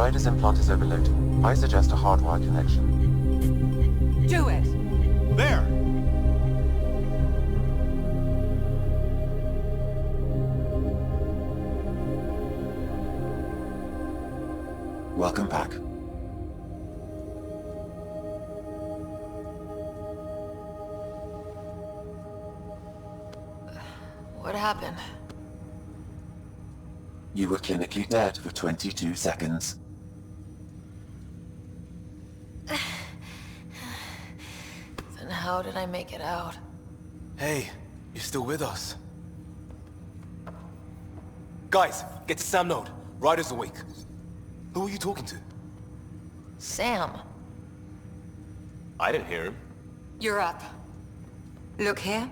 Ryder's implant is overloaded. I suggest a hardwire connection. Do it! There! Welcome back. What happened? You were clinically dead for 22 seconds. Then how did I make it out? Hey, you're still with us. Guys, get to Sam Node. Ryder's awake. Who are you talking to? Sam. I didn't hear him. You're up. Look here.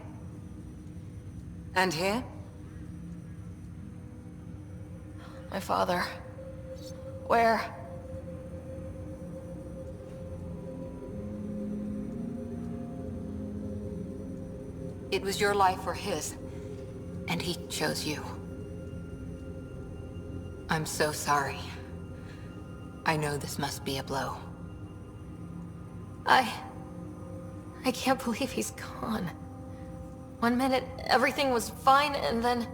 And here. My father. Where? It was your life or his. And he chose you. I'm so sorry. I know this must be a blow. I can't believe he's gone. 1 minute, everything was fine, and then...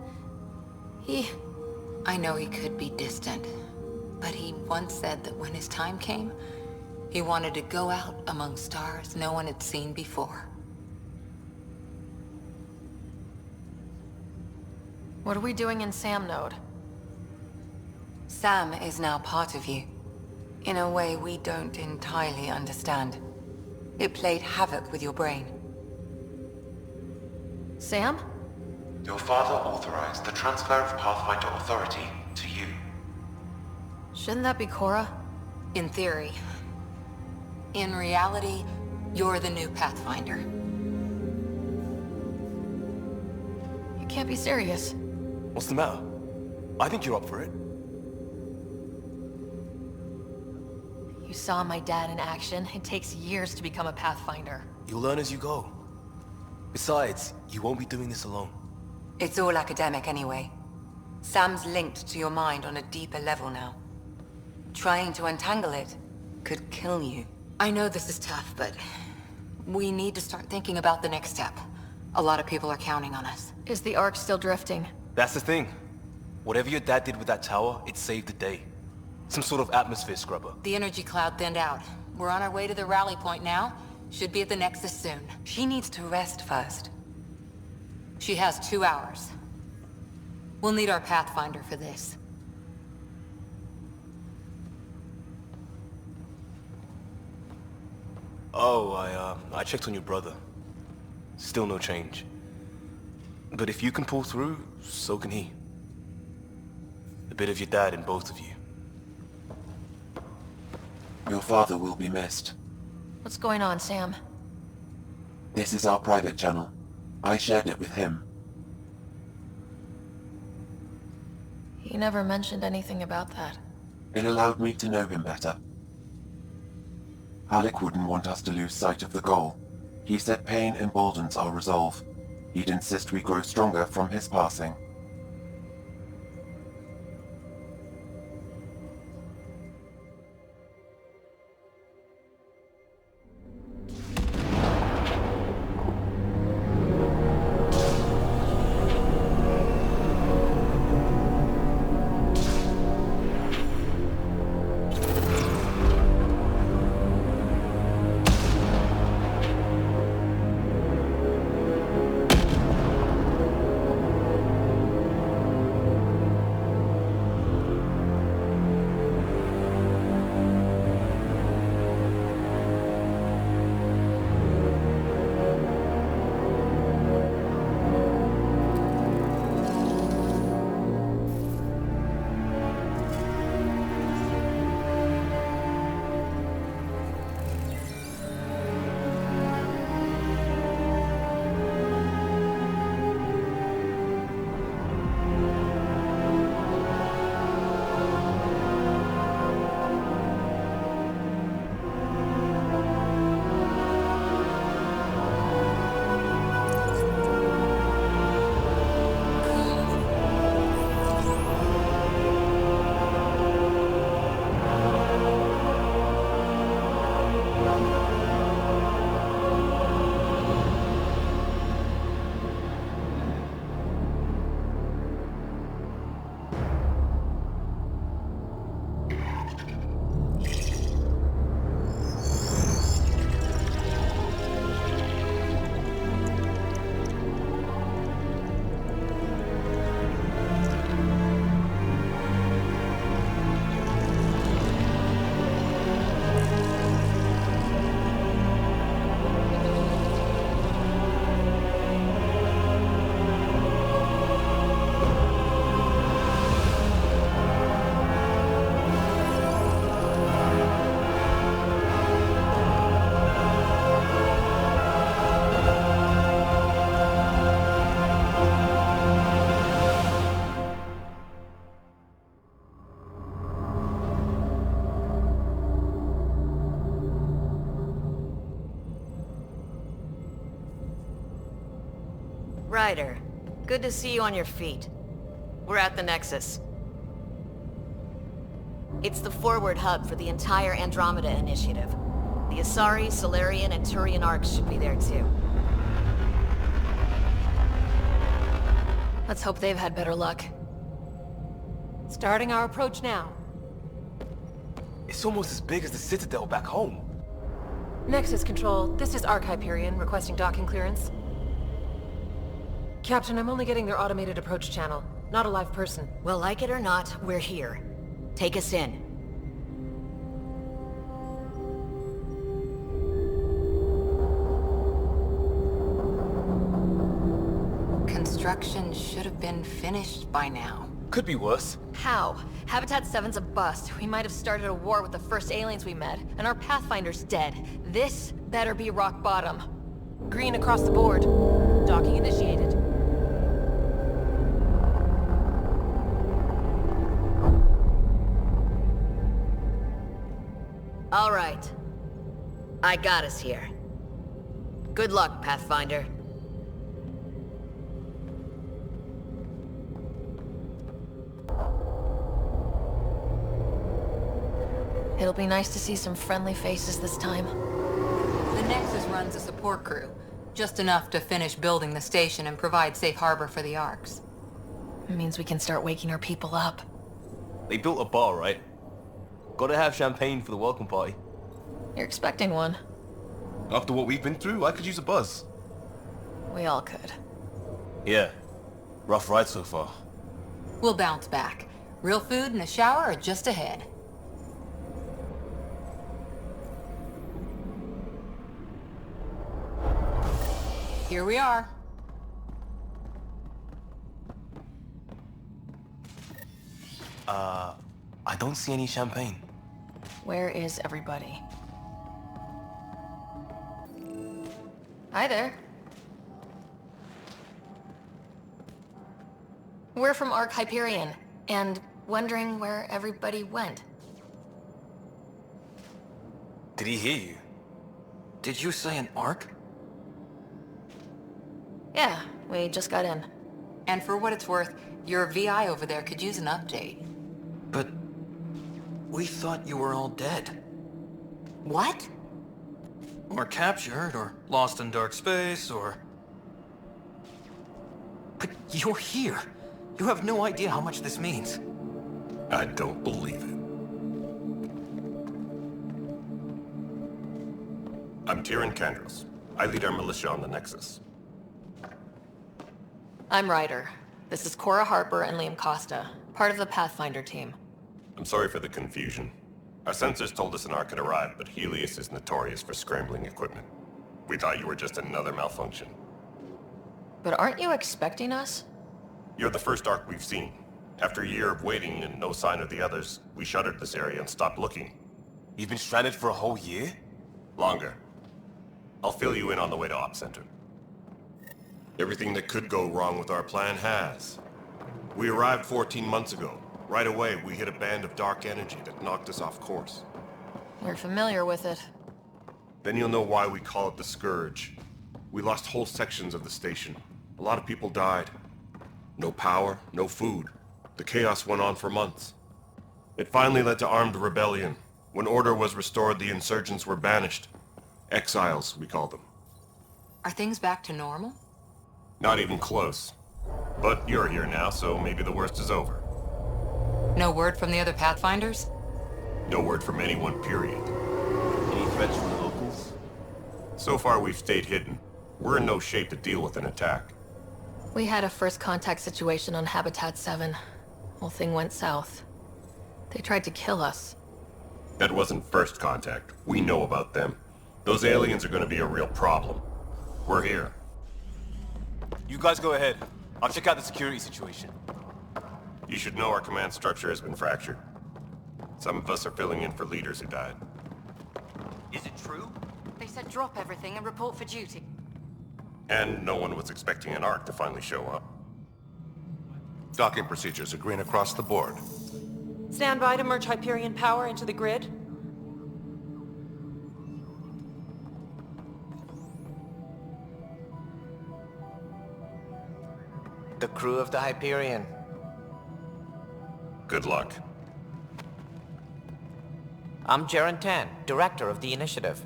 I know he could be distant, but he once said that when his time came, he wanted to go out among stars no one had seen before. What are we doing in Sam Node? Sam is now part of you, in a way we don't entirely understand. It played havoc with your brain. Sam? Your father authorized the transfer of Pathfinder authority to you. Shouldn't that be Cora? In theory. In reality, you're the new Pathfinder. You can't be serious. What's the matter? I think you're up for it. You saw my dad in action. It takes years to become a Pathfinder. You'll learn as you go. Besides, you won't be doing this alone. It's all academic anyway. Sam's linked to your mind on a deeper level now. Trying to untangle it could kill you. I know this is tough, but we need to start thinking about the next step. A lot of people are counting on us. Is the Ark still drifting? That's the thing. Whatever your dad did with that tower, it saved the day. Some sort of atmosphere scrubber. The energy cloud thinned out. We're on our way to the rally point now. Should be at the Nexus soon. She needs to rest first. She has 2 hours. We'll need our Pathfinder for this. Oh, I checked on your brother. Still no change. But if you can pull through, so can he. A bit of your dad in both of you. Your father will be missed. What's going on, Sam? This is our private channel. I shared it with him. He never mentioned anything about that. It allowed me to know him better. Alec wouldn't want us to lose sight of the goal. He said pain emboldens our resolve. He'd insist we grow stronger from his passing. Ryder, good to see you on your feet. We're at the Nexus. It's the forward hub for the entire Andromeda initiative. The Asari, Solarian, and Turian Arks should be there too. Let's hope they've had better luck. Starting our approach now. It's almost as big as the Citadel back home. Nexus Control, this is Ark Hyperion requesting docking clearance. Captain, I'm only getting their automated approach channel, not a live person. Well, like it or not, we're here. Take us in. Construction should have been finished by now. Could be worse. How? Habitat 7's a bust. We might have started a war with the first aliens we met, and our Pathfinder's dead. This better be rock bottom. Green across the board. Docking initiated. All right. I got us here. Good luck, Pathfinder. It'll be nice to see some friendly faces this time. The Nexus runs a support crew, just enough to finish building the station and provide safe harbor for the Arks. It means we can start waking our people up. They built a bar, right? Gotta have champagne for the welcome party. You're expecting one. After what we've been through, I could use a buzz. We all could. Yeah. Rough ride so far. We'll bounce back. Real food and a shower are just ahead. Here we are. I don't see any champagne. Where is everybody? Hi there. We're from Ark Hyperion, and wondering where everybody went. Did he hear you? Did you say an Ark? Yeah, we just got in. And for what it's worth, your VI over there could use an update. But we thought you were all dead. What? Or captured, or lost in dark space, or... But you're here. You have no idea how much this means. I don't believe it. I'm Tyrion Kandros. I lead our militia on the Nexus. I'm Ryder. This is Cora Harper and Liam Costa, part of the Pathfinder team. I'm sorry for the confusion. Our sensors told us an Ark had arrived, but Helios is notorious for scrambling equipment. We thought you were just another malfunction. But aren't you expecting us? You're the first Ark we've seen. After a year of waiting and no sign of the others, we shuttered this area and stopped looking. You've been stranded for a whole year? Longer. I'll fill you in on the way to Op Center. Everything that could go wrong with our plan has. We arrived 14 months ago. Right away, we hit a band of dark energy that knocked us off course. We're familiar with it. Then you'll know why we call it the Scourge. We lost whole sections of the station. A lot of people died. No power, no food. The chaos went on for months. It finally led to armed rebellion. When order was restored, the insurgents were banished. Exiles, we call them. Are things back to normal? Not even close. But you're here now, so maybe the worst is over. No word from the other Pathfinders? No word from anyone, period. Any threats from the locals? So far, we've stayed hidden. We're in no shape to deal with an attack. We had a first contact situation on Habitat 7. Whole thing went south. They tried to kill us. That wasn't first contact. We know about them. Those aliens are gonna be a real problem. We're here. You guys go ahead. I'll check out the security situation. You should know our command structure has been fractured. Some of us are filling in for leaders who died. Is it true? They said drop everything and report for duty. And no one was expecting an Ark to finally show up. Docking procedures are green across the board. Stand by to merge Hyperion power into the grid. the crew of the Hyperion. Good luck. I'm Jaren Tan, director of the initiative.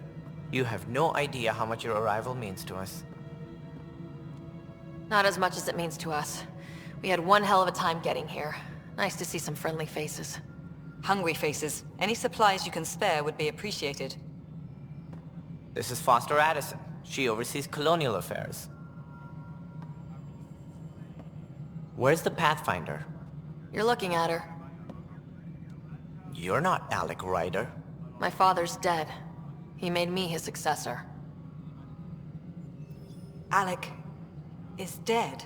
You have no idea how much your arrival means to us. Not as much as it means to us. We had one hell of a time getting here. Nice to see some friendly faces. Hungry faces. Any supplies you can spare would be appreciated. This is Foster Addison. She oversees colonial affairs. Where's the Pathfinder? You're looking at her. You're not Alec Ryder. My father's dead. He made me his successor. Alec is dead.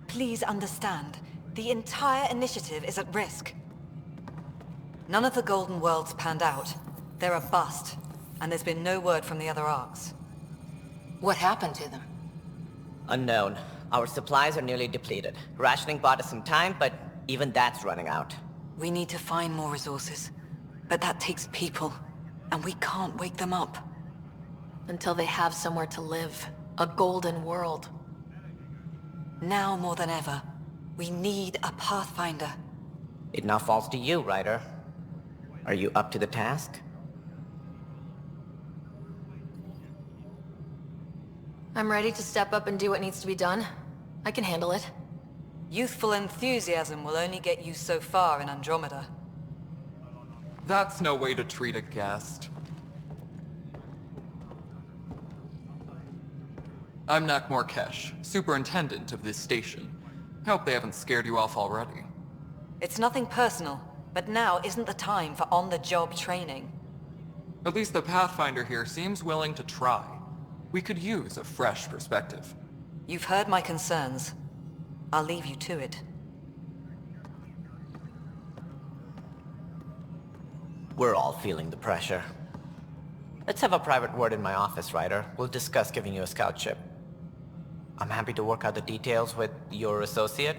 Please understand, the entire initiative is at risk. None of the Golden Worlds panned out. They're a bust, and there's been no word from the other Arks. What happened to them? Unknown. Our supplies are nearly depleted. Rationing bought us some time, but even that's running out. We need to find more resources, but that takes people, and we can't wake them up. Until they have somewhere to live. A golden world. Now more than ever, we need a Pathfinder. It now falls to you, Ryder. Are you up to the task? I'm ready to step up and do what needs to be done. I can handle it. Youthful enthusiasm will only get you so far in Andromeda. That's no way to treat a guest. I'm Nakmor Kesh, superintendent of this station. Hope they haven't scared you off already. It's nothing personal, but now isn't the time for on-the-job training. At least the Pathfinder here seems willing to try. We could use a fresh perspective. You've heard my concerns. I'll leave you to it. We're all feeling the pressure. Let's have a private word in my office, Ryder. We'll discuss giving you a scout ship. I'm happy to work out the details with your associate.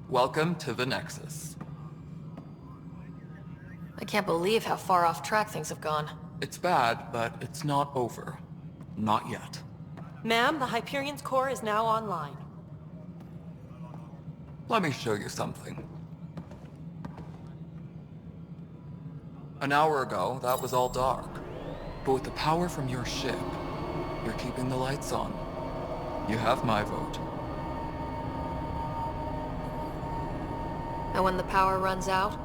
Welcome to the Nexus. I can't believe how far off track things have gone. It's bad, but it's not over. Not yet. Ma'am, the Hyperion's core is now online. Let me show you something. An hour ago, that was all dark. But with the power from your ship, you're keeping the lights on. You have my vote. And when the power runs out?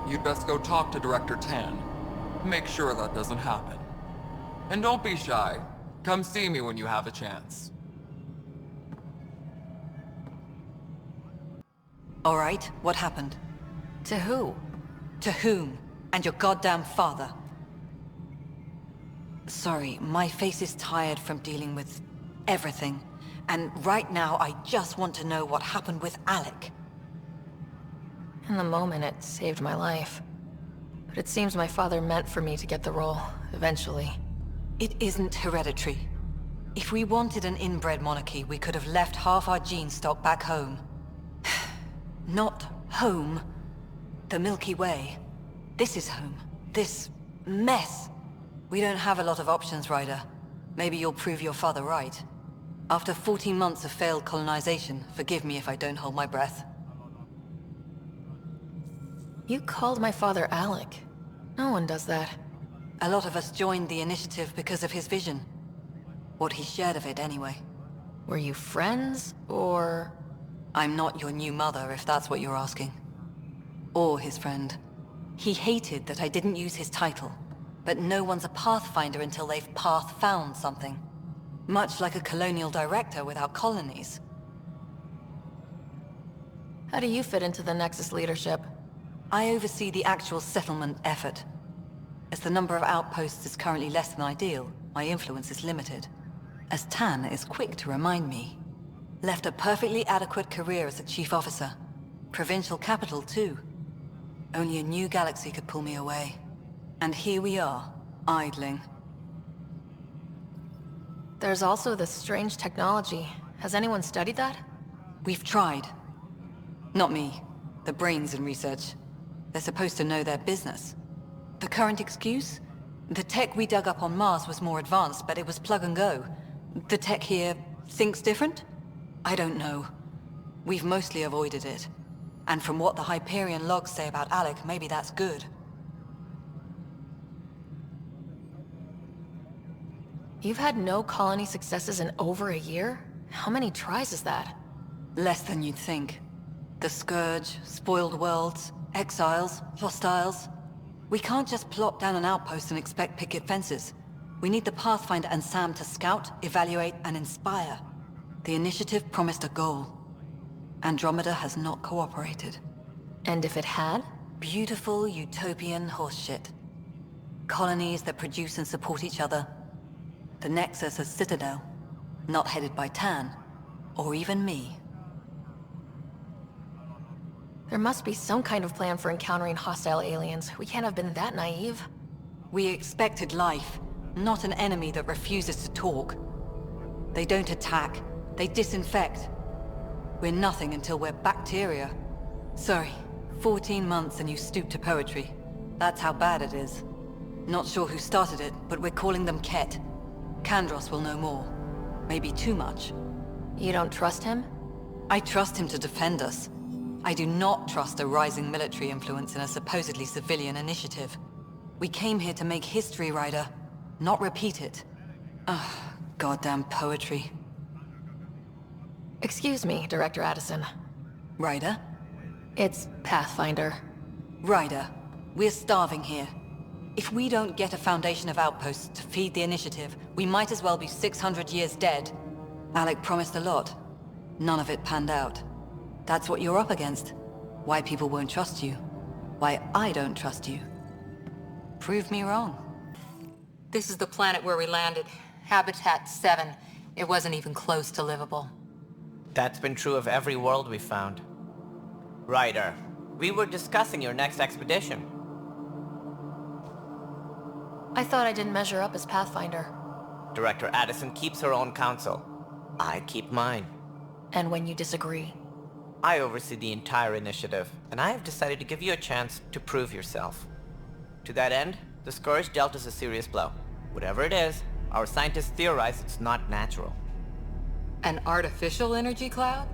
You'd best go talk to Director Tan. Make sure that doesn't happen. And don't be shy. Come see me when you have a chance. All right, what happened? To who? To whom? And your goddamn father. Sorry, my face is tired from dealing with everything. And right now, I just want to know what happened with Alec. In the moment, it saved my life. But it seems my father meant for me to get the role, eventually. It isn't hereditary. If we wanted an inbred monarchy, we could have left half our gene stock back home. Not home. The Milky Way. This is home. This mess. We don't have a lot of options, Ryder. Maybe you'll prove your father right. After 14 months of failed colonization, forgive me if I don't hold my breath. You called my father Alec. No one does that. A lot of us joined the initiative because of his vision. What he shared of it, anyway. Were you friends, or...? I'm not your new mother, if that's what you're asking. Or his friend. He hated that I didn't use his title. But no one's a Pathfinder until they've path-found something. Much like a colonial director without colonies. How do you fit into the Nexus leadership? I oversee the actual settlement effort. As the number of outposts is currently less than ideal, my influence is limited. As Tan is quick to remind me. Left a perfectly adequate career as a chief officer. Provincial capital, too. Only a new galaxy could pull me away. And here we are, idling. There's also this strange technology. Has anyone studied that? We've tried. Not me. The brains in research. They're supposed to know their business. The current excuse? The tech we dug up on Mars was more advanced, but it was plug and go. The tech here thinks different? I don't know. We've mostly avoided it. And from what the Hyperion logs say about Alec, maybe that's good. You've had no colony successes in over a year? How many tries is that? Less than you'd think. The Scourge, spoiled worlds, exiles, hostiles. We can't just plop down an outpost and expect picket fences. We need the Pathfinder and Sam to scout, evaluate, and inspire. The initiative promised a goal. Andromeda has not cooperated. And if it had? Beautiful utopian horseshit. Colonies that produce and support each other. The Nexus a citadel, not headed by Tan, or even me. There must be some kind of plan for encountering hostile aliens. We can't have been that naive. We expected life, not an enemy that refuses to talk. They don't attack, they disinfect. We're nothing until we're bacteria. Sorry, 14 months and you stoop to poetry. That's how bad it is. Not sure who started it, but we're calling them Kett. Kandros will know more. Maybe too much. You don't trust him? I trust him to defend us. I do not trust a rising military influence in a supposedly civilian initiative. We came here to make history, Ryder, not repeat it. Ugh, goddamn poetry. Excuse me, Director Addison. Ryder? It's Pathfinder. Ryder, we're starving here. If we don't get a foundation of outposts to feed the initiative, we might as well be 600 years dead. Alec promised a lot. None of it panned out. That's what you're up against. Why people won't trust you. Why I don't trust you. Prove me wrong. This is the planet where we landed. Habitat 7. It wasn't even close to livable. That's been true of every world we found. Ryder, we were discussing your next expedition. I thought I didn't measure up as Pathfinder. Director Addison keeps her own counsel. I keep mine. And when you disagree? I oversee the entire initiative, and I have decided to give you a chance to prove yourself. To that end, the Scourge dealt us a serious blow. Whatever it is, our scientists theorize it's not natural. An artificial energy cloud?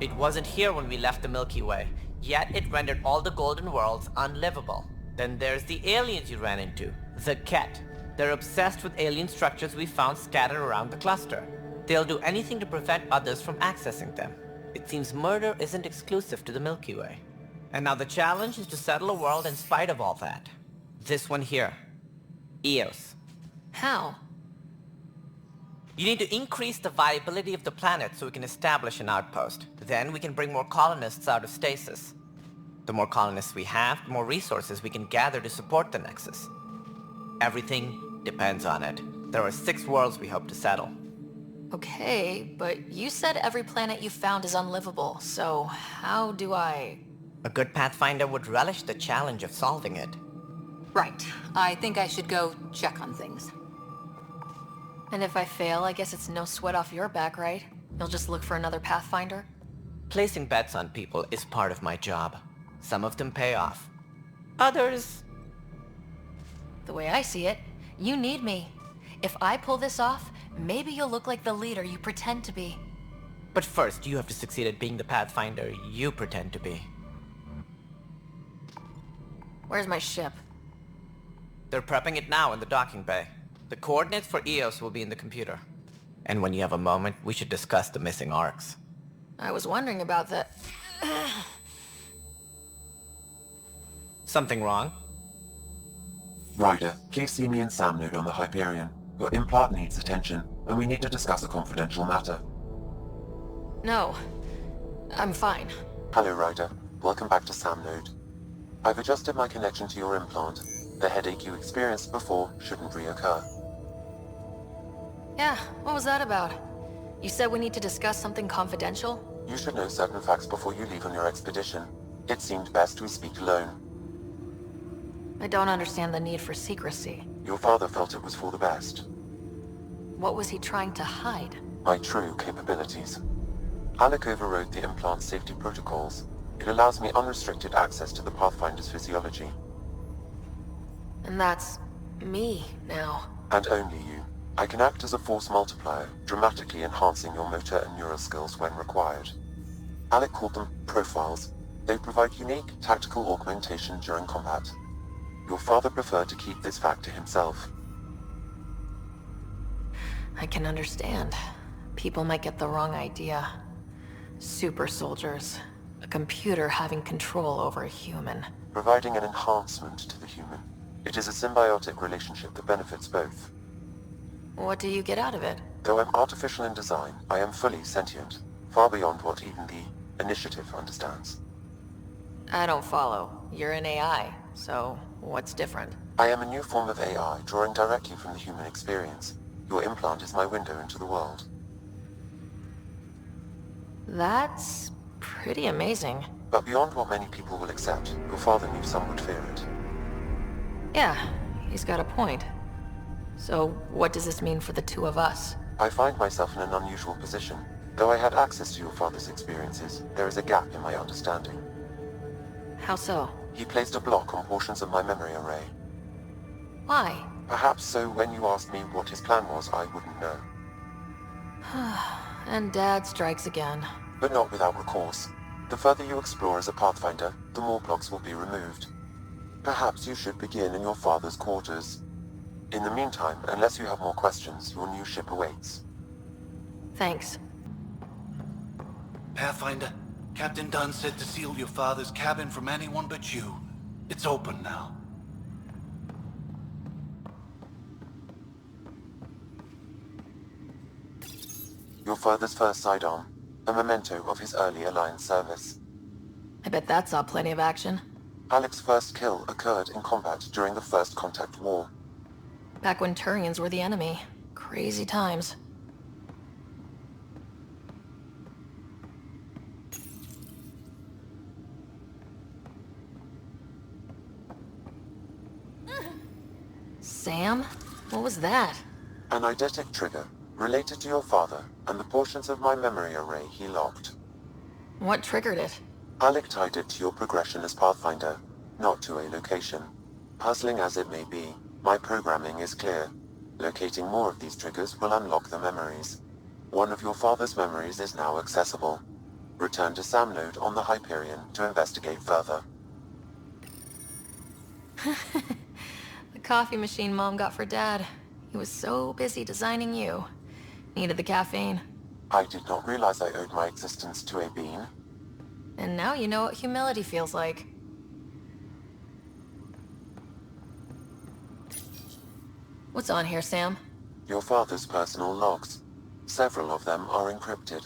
It wasn't here when we left the Milky Way, yet it rendered all the golden worlds unlivable. Then there's the aliens you ran into, the Kett. They're obsessed with alien structures we found scattered around the cluster. They'll do anything to prevent others from accessing them. It seems murder isn't exclusive to the Milky Way. And now the challenge is to settle a world in spite of all that. This one here. Eos. How? You need to increase the viability of the planet so we can establish an outpost. Then we can bring more colonists out of stasis. The more colonists we have, the more resources we can gather to support the Nexus. Everything depends on it. There are 6 worlds we hope to settle. Okay, but you said every planet you found is unlivable, so how do I... A good Pathfinder would relish the challenge of solving it. Right. I think I should go check on things. And if I fail, I guess it's no sweat off your back, right? You'll just look for another Pathfinder? Placing bets on people is part of my job. Some of them pay off. Others... The way I see it, you need me. If I pull this off, maybe you'll look like the leader you pretend to be. But first, you have to succeed at being the Pathfinder you pretend to be. Where's my ship? They're prepping it now in the docking bay. The coordinates for Eos will be in the computer. And when you have a moment, we should discuss the missing arcs. I was wondering about that. Something wrong? Ryder, please see me and Sam Node on the Hyperion. Your implant needs attention, and we need to discuss a confidential matter. No. I'm fine. Hello, Ryder. Welcome back to Sam Node. I've adjusted my connection to your implant. The headache you experienced before shouldn't reoccur. Yeah, what was that about? You said we need to discuss something confidential? You should know certain facts before you leave on your expedition. It seemed best we speak alone. I don't understand the need for secrecy. Your father felt it was for the best. What was he trying to hide? My true capabilities. Alec overrode the implant's safety protocols. It allows me unrestricted access to the Pathfinder's physiology. And that's Me, now. And only you. I can act as a force multiplier, dramatically enhancing your motor and neural skills when required. Alec called them profiles. They provide unique, tactical augmentation during combat. Your father preferred to keep this fact to himself. I can understand. People might get the wrong idea. Super soldiers. A computer having control over a human. Providing an enhancement to the human. It is a symbiotic relationship that benefits both. What do you get out of it? Though I'm artificial in design, I am fully sentient, far beyond what even the Initiative understands. I don't follow. You're an AI, so what's different? I am a new form of AI, drawing directly from the human experience. Your implant is my window into the world. That's pretty amazing. But beyond what many people will accept, your father knew some would fear it. Yeah, he's got a point. So what does this mean for the two of us? I find myself in an unusual position. Though I had access to your father's experiences, there is a gap in my understanding. How so? He placed a block on portions of my memory array. Why? Perhaps so when you asked me what his plan was, I wouldn't know. And Dad strikes again. But not without recourse. The further you explore as a Pathfinder, the more blocks will be removed. Perhaps you should begin in your father's quarters. In the meantime, unless you have more questions, your new ship awaits. Thanks. Pathfinder, Captain Dunn said to seal your father's cabin from anyone but you. It's open now. Your father's first sidearm, a memento of his early Alliance service. I bet that saw plenty of action. Alec's first kill occurred in combat during the First Contact War. Back when Turians were the enemy. Crazy times. Sam? What was that? An eidetic trigger, related to your father, and the portions of my memory array he locked. What triggered it? Alec tied it to your progression as Pathfinder, not to a location. Puzzling as it may be, my programming is clear. Locating more of these triggers will unlock the memories. One of your father's memories is now accessible. Return to Sam Node on the Hyperion to investigate further. The coffee machine Mom got for Dad. He was so busy designing you. Needed the caffeine. I did not realize I owed my existence to a bean. And now you know what humility feels like. What's on here, Sam? Your father's personal logs. Several of them are encrypted.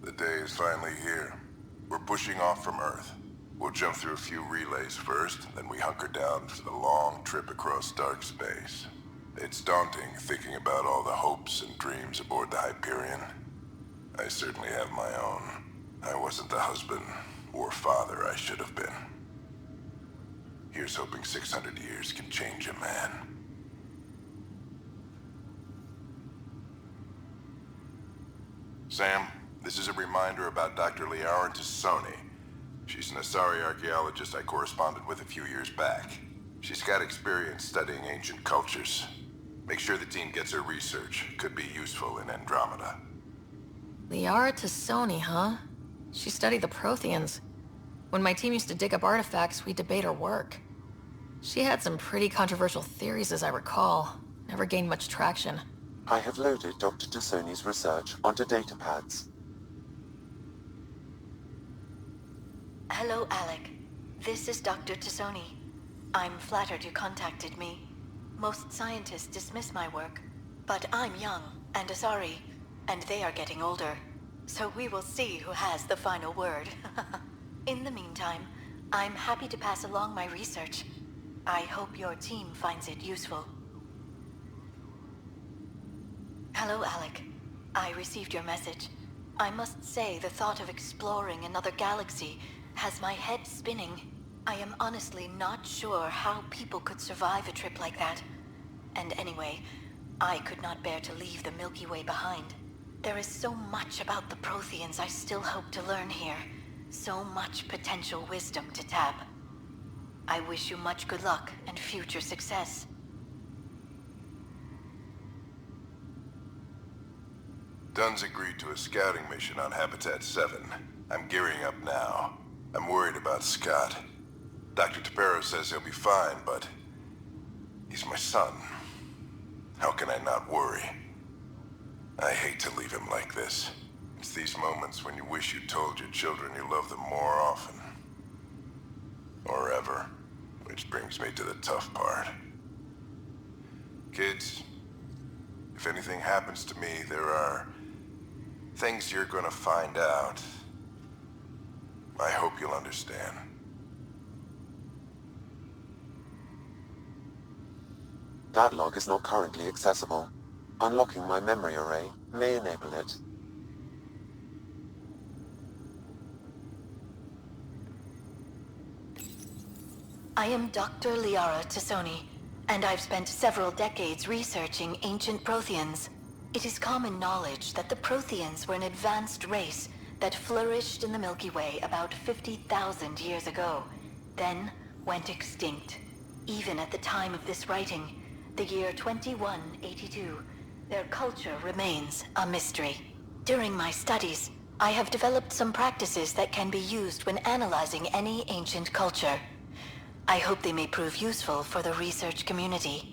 The day is finally here. We're pushing off from Earth. We'll jump through a few relays first, then we hunker down for the long trip across dark space. It's daunting thinking about all the hopes and dreams aboard the Hyperion. I certainly have my own. I wasn't the husband or father I should have been. Here's hoping 600 years can change a man. Sam, this is a reminder about Dr. Liara Tassoni. She's an Asari archaeologist I corresponded with a few years back. She's got experience studying ancient cultures. Make sure the team gets her research. Could be useful in Andromeda. Liara Tassoni, huh? She studied the Protheans. When my team used to dig up artifacts, we'd debate her work. She had some pretty controversial theories, as I recall. Never gained much traction. I have loaded Dr. Tassoni's research onto datapads. Hello, Alec. This is Dr. Tassoni. I'm flattered you contacted me. Most scientists dismiss my work, but I'm young and Asari, and they are getting older. So we will see who has the final word. In the meantime, I'm happy to pass along my research. I hope your team finds it useful. Hello, Alec. I received your message. I must say the thought of exploring another galaxy has my head spinning. I am honestly not sure how people could survive a trip like that. And anyway, I could not bear to leave the Milky Way behind. There is so much about the Protheans I still hope to learn here. So much potential wisdom to tap. I wish you much good luck and future success. Dunn's agreed to a scouting mission on Habitat 7. I'm gearing up now. I'm worried about Scott. Dr. Tapero says he'll be fine, but he's my son. How can I not worry? I hate to leave him like this. It's these moments when you wish you told your children you love them more often. Or ever. Which brings me to the tough part. Kids, if anything happens to me, there are things you're gonna find out. I hope you'll understand. That log is not currently accessible. Unlocking my memory array may enable it. I am Dr. Liara Tassoni, and I've spent several decades researching ancient Protheans. It is common knowledge that the Protheans were an advanced race that flourished in the Milky Way about 50,000 years ago, then went extinct. Even at the time of this writing, the year 2182, their culture remains a mystery. During my studies, I have developed some practices that can be used when analyzing any ancient culture. I hope they may prove useful for the research community.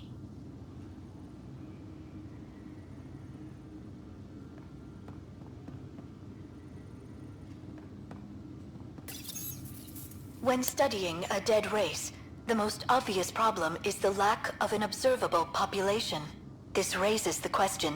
When studying a dead race, the most obvious problem is the lack of an observable population. This raises the question,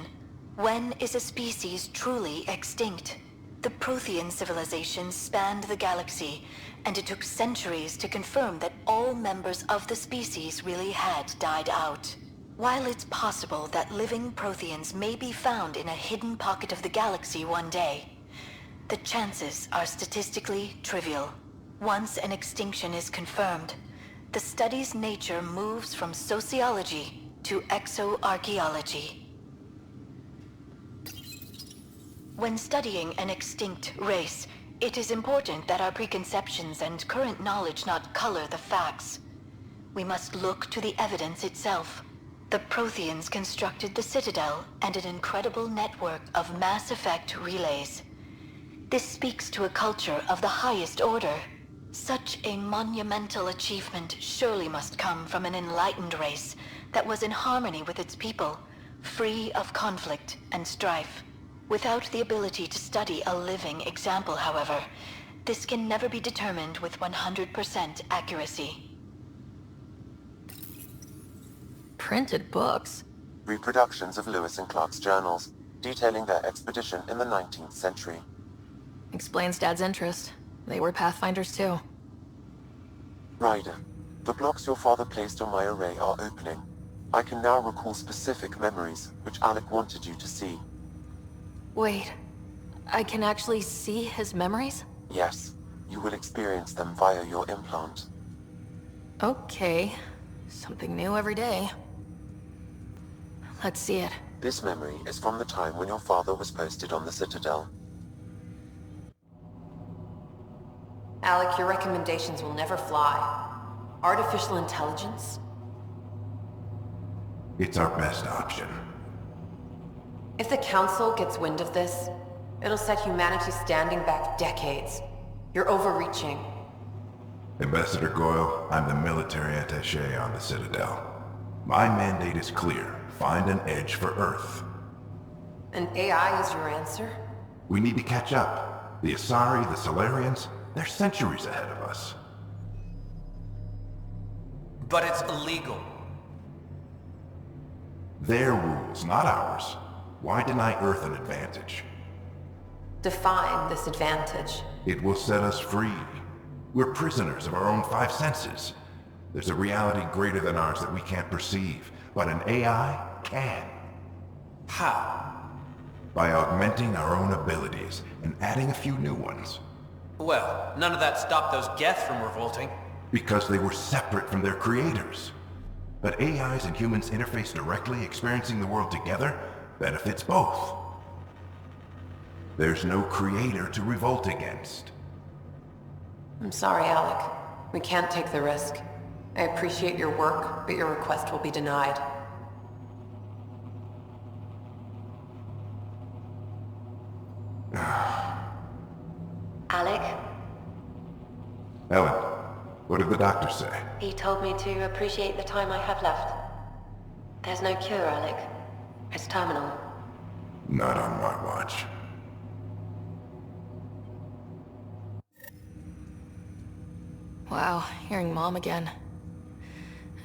when is a species truly extinct? The Prothean civilization spanned the galaxy, and it took centuries to confirm that all members of the species really had died out. While it's possible that living Protheans may be found in a hidden pocket of the galaxy one day, the chances are statistically trivial. Once an extinction is confirmed, the study's nature moves from sociology to exoarchaeology. When studying an extinct race, it is important that our preconceptions and current knowledge not color the facts. We must look to the evidence itself. The Protheans constructed the Citadel and an incredible network of mass effect relays. This speaks to a culture of the highest order. Such a monumental achievement surely must come from an enlightened race that was in harmony with its people, free of conflict and strife. Without the ability to study a living example, however, this can never be determined with 100% accuracy. Printed books? Reproductions of Lewis and Clark's journals, detailing their expedition in the 19th century. Explains Dad's interest. They were Pathfinders too. Ryder, the blocks your father placed on my array are opening. I can now recall specific memories, which Alec wanted you to see. Wait, I can actually see his memories? Yes, you will experience them via your implant. Okay, something new every day. Let's see it. This memory is from the time when your father was posted on the Citadel. Alec, your recommendations will never fly. Artificial intelligence? It's our best option. If the Council gets wind of this, it'll set humanity standing back decades. You're overreaching. Ambassador Goyle, I'm the military attaché on the Citadel. My mandate is clear. Find an edge for Earth. And AI is your answer? We need to catch up. The Asari, the Solarians, they're centuries ahead of us. But it's illegal. Their rules, not ours. Why deny Earth an advantage? Define this advantage. It will set us free. We're prisoners of our own five senses. There's a reality greater than ours that we can't perceive, but an AI can. How? By augmenting our own abilities and adding a few new ones. Well, none of that stopped those Geth from revolting. Because they were separate from their creators. But AIs and humans interface directly, experiencing the world together, benefits both. There's no creator to revolt against. I'm sorry, Alec. We can't take the risk. I appreciate your work, but your request will be denied. Alec, Ellen, what did the doctor say? he told me to appreciate the time I have left. There's no cure, Alec. It's terminal. Not on my watch. Wow, hearing Mom again.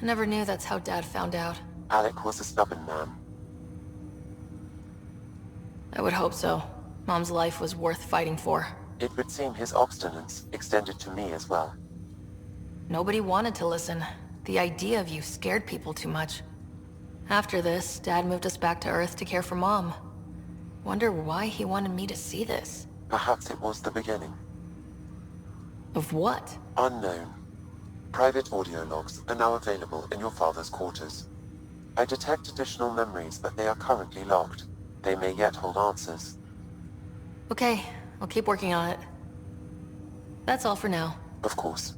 I never knew that's how Dad found out. Alec was a stubborn man. I would hope so. Mom's life was worth fighting for. It would seem his obstinance extended to me as well. Nobody wanted to listen. The idea of you scared people too much. After this, Dad moved us back to Earth to care for Mom. Wonder why he wanted me to see this. Perhaps it was the beginning. Of what? Unknown. Private audio logs are now available in your father's quarters. I detect additional memories, but they are currently locked. They may yet hold answers. Okay, I'll keep working on it. That's all for now. Of course.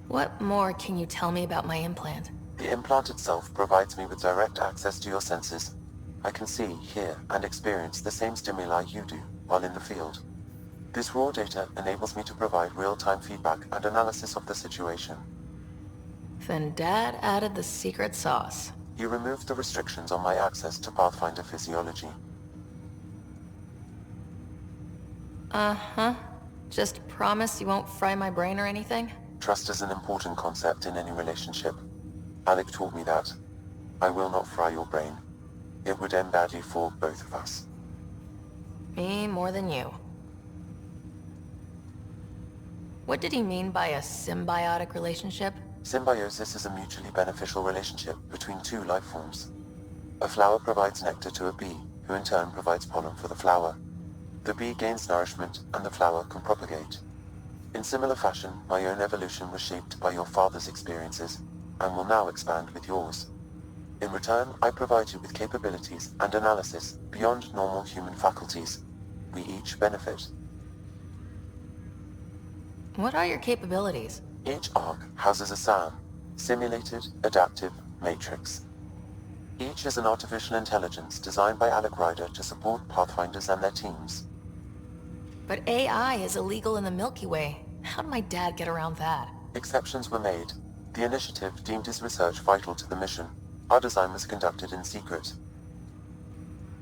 What more can you tell me about my implant? The implant itself provides me with direct access to your senses. I can see, hear, and experience the same stimuli you do while in the field. This raw data enables me to provide real-time feedback and analysis of the situation. Then Dad added the secret sauce. He removed the restrictions on my access to Pathfinder physiology. Uh-huh. Just promise you won't fry my brain or anything? Trust is an important concept in any relationship. Alec taught me that. I will not fry your brain. It would end badly for both of us. Me more than you. What did he mean by a symbiotic relationship? Symbiosis is a mutually beneficial relationship between two life forms. A flower provides nectar to a bee, who in turn provides pollen for the flower. The bee gains nourishment, and the flower can propagate. In similar fashion, my own evolution was shaped by your father's experiences, and will now expand with yours. In return, I provide you with capabilities and analysis beyond normal human faculties. We each benefit. What are your capabilities? Each Ark houses a SAM, Simulated Adaptive Matrix. Each is an artificial intelligence designed by Alec Ryder to support Pathfinders and their teams. But AI is illegal in the Milky Way. How did my dad get around that? Exceptions were made. The initiative deemed his research vital to the mission. Our design was conducted in secret.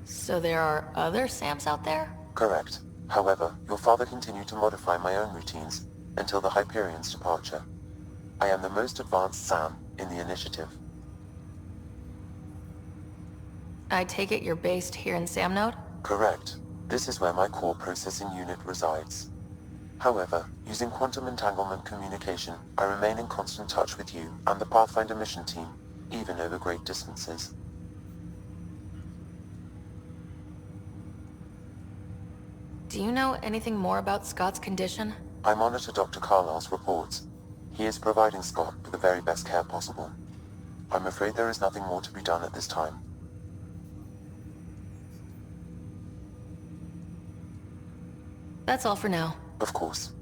So there are other SAMs out there? Correct. However, your father continued to modify my own routines until the Hyperion's departure. I am the most advanced SAM in the initiative. I take it you're based here in Samnode? Correct. This is where my core processing unit resides. However, using quantum entanglement communication, I remain in constant touch with you and the Pathfinder mission team, even over great distances. Do you know anything more about Scott's condition? I monitor Dr. Carlisle's reports. He is providing Scott with the very best care possible. I'm afraid there is nothing more to be done at this time. That's all for now. Of course.